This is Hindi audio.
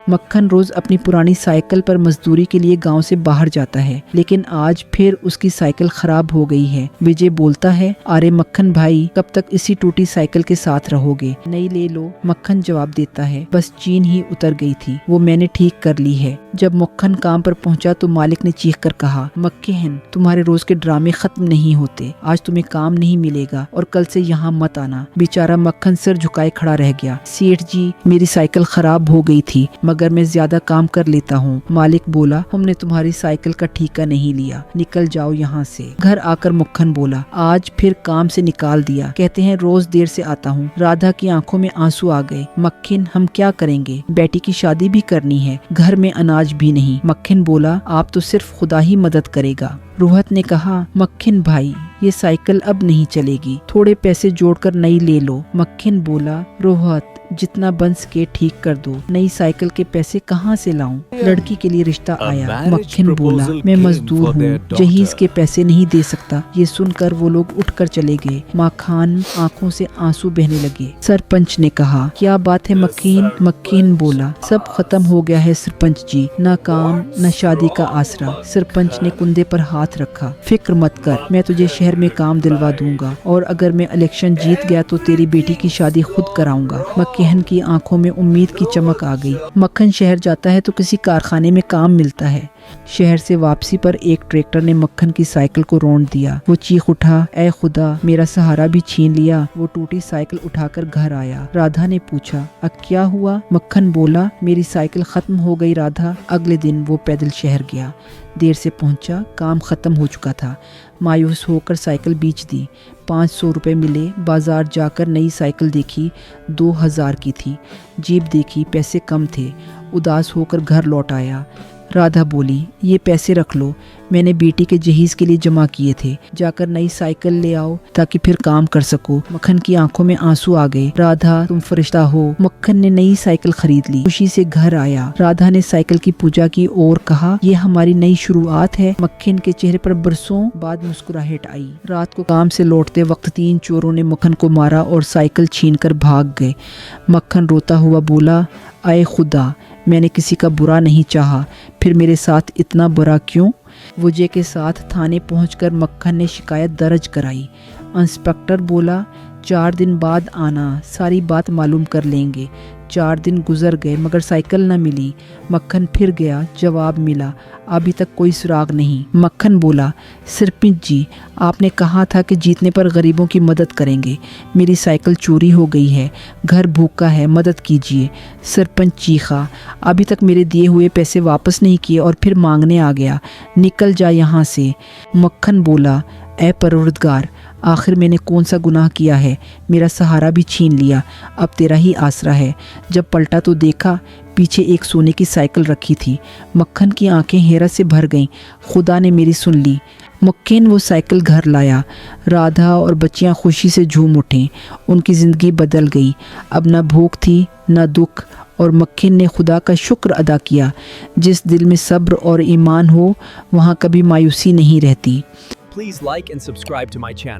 मक्खन रोज अपनी पुरानी साइकिल पर मजदूरी के लिए गांव से बाहर जाता है, लेकिन आज फिर उसकी साइकिल खराब हो गई है। विजय बोलता है, अरे मक्खन भाई, कब तक इसी टूटी साइकिल के साथ रहोगे? नई ले लो। मक्खन जवाब देता है, बस चीन ही उतर गई थी, वो मैंने ठीक कर ली है। जब मक्खन काम पर पहुंचा तो मालिक ने चीख कर कहा, मक्खन, तुम्हारे रोज के ड्रामे खत्म नहीं होते, आज तुम्हें काम नहीं मिलेगा और कल से यहाँ मत आना। बेचारा मक्खन सिर झुकाए खड़ा रह गया। सेठ जी, मेरी साइकिल खराब हो गई थी, मगर मैं ज्यादा काम कर लेता हूँ। मालिक बोला, हमने तुम्हारी साइकिल का ठेका नहीं लिया, निकल जाओ यहाँ से। घर आकर मक्खन बोला, आज फिर काम से निकाल दिया, कहते हैं रोज देर से आता हूँ। राधा की आंखों में आंसू आ गए। मक्खन, हम क्या करेंगे? बेटी की शादी भी करनी है, घर में अनाज भी नहीं। मक्खन बोला, आप तो सिर्फ खुदा ही मदद करेगा। रोहत ने कहा, मक्खन भाई, ये साइकिल अब नहीं चलेगी, थोड़े पैसे जोड़कर नई ले लो। मक्खन बोला, रोहत, जितना बन सके ठीक कर दो, नई साइकिल के पैसे कहाँ से लाऊं? लड़की के लिए रिश्ता आया। मक्खन बोला, मैं मजदूर हूँ, जहीज के पैसे नहीं दे सकता। ये सुनकर वो लोग उठकर चले गए। माँ खान आंखों से आंसू बहने लगे। सरपंच ने कहा, क्या बात है मक्खन? मक्खन बोला, सब खत्म हो गया है सरपंच जी, न काम न शादी का आसरा। सरपंच ने कुंधे पर हाथ रखा, फिक्र मत कर, मैं तुझे शहर में काम दिलवा दूंगा, और अगर मैं इलेक्शन जीत गया तो तेरी बेटी की शादी खुद कराऊंगा। मक्खन की आंखों में उम्मीद की चमक आ गई। मक्खन शहर जाता है तो किसी कारखाने में काम मिलता है। शहर से वापसी पर एक ट्रैक्टर ने मक्खन की साइकिल को रौंद दिया। वो चीख उठा, ऐ खुदा, मेरा सहारा भी छीन लिया। वो टूटी साइकिल उठाकर घर आया। राधा ने पूछा, अब क्या हुआ? मक्खन बोला, मेरी साइकिल खत्म हो गई राधा। अगले दिन वो पैदल शहर गया। देर से पहुंचा, काम खत्म हो चुका था। मायूस होकर साइकिल बेच दी। 500 रुपए मिले। बाजार जाकर नई साइकिल देखी, 2000 की थी। जेब देखी, पैसे कम थे। उदास होकर घर लौट आया। राधा बोली, ये पैसे रख लो, मैंने बेटी के जहीज के लिए जमा किए थे, जाकर नई साइकिल ले आओ ताकि फिर काम कर सको। मक्खन की आंखों में आंसू आ गए। राधा, तुम फरिश्ता हो। मक्खन ने नई साइकिल खरीद ली, खुशी से घर आया। राधा ने साइकिल की पूजा की और कहा, ये हमारी नई शुरुआत है। मक्खन के चेहरे पर बरसों बाद मुस्कुराहट आई। रात को काम से लौटते वक्त 3 चोरों ने मक्खन को मारा और साइकिल छीनकर भाग गए। मक्खन रोता हुआ बोला, आए खुदा, मैंने किसी का बुरा नहीं चाहा, फिर मेरे साथ इतना बुरा क्यों? विजय के साथ थाने पहुंचकर मक्खन ने शिकायत दर्ज कराई। इंस्पेक्टर बोला, 4 दिन बाद आना, सारी बात मालूम कर लेंगे। 4 दिन गुजर गए मगर साइकिल न मिली। मक्खन फिर गया, जवाब मिला, अभी तक कोई सुराग नहीं। मक्खन बोला, सरपंच जी, आपने कहा था कि जीतने पर गरीबों की मदद करेंगे, मेरी साइकिल चोरी हो गई है, घर भूखा है, मदद कीजिए। सरपंच चीखा, अभी तक मेरे दिए हुए पैसे वापस नहीं किए और फिर मांगने आ गया, निकल जा यहाँ से। मक्खन बोला, ऐ परवरदिगार, आखिर मैंने कौन सा गुनाह किया है? मेरा सहारा भी छीन लिया, अब तेरा ही आसरा है। जब पलटा तो देखा, पीछे एक सोने की साइकिल रखी थी। मक्खन की आंखें हैरत से भर गईं। खुदा ने मेरी सुन ली। मक्खन वो साइकिल घर लाया। राधा और बच्चियां खुशी से झूम उठें। उनकी ज़िंदगी बदल गई। अब न भूख थी न दुख, और मक्खन ने खुदा का शुक्र अदा किया। जिस दिल में सब्र और ईमान हो, वहाँ कभी मायूसी नहीं रहती। Please like and subscribe to my channel.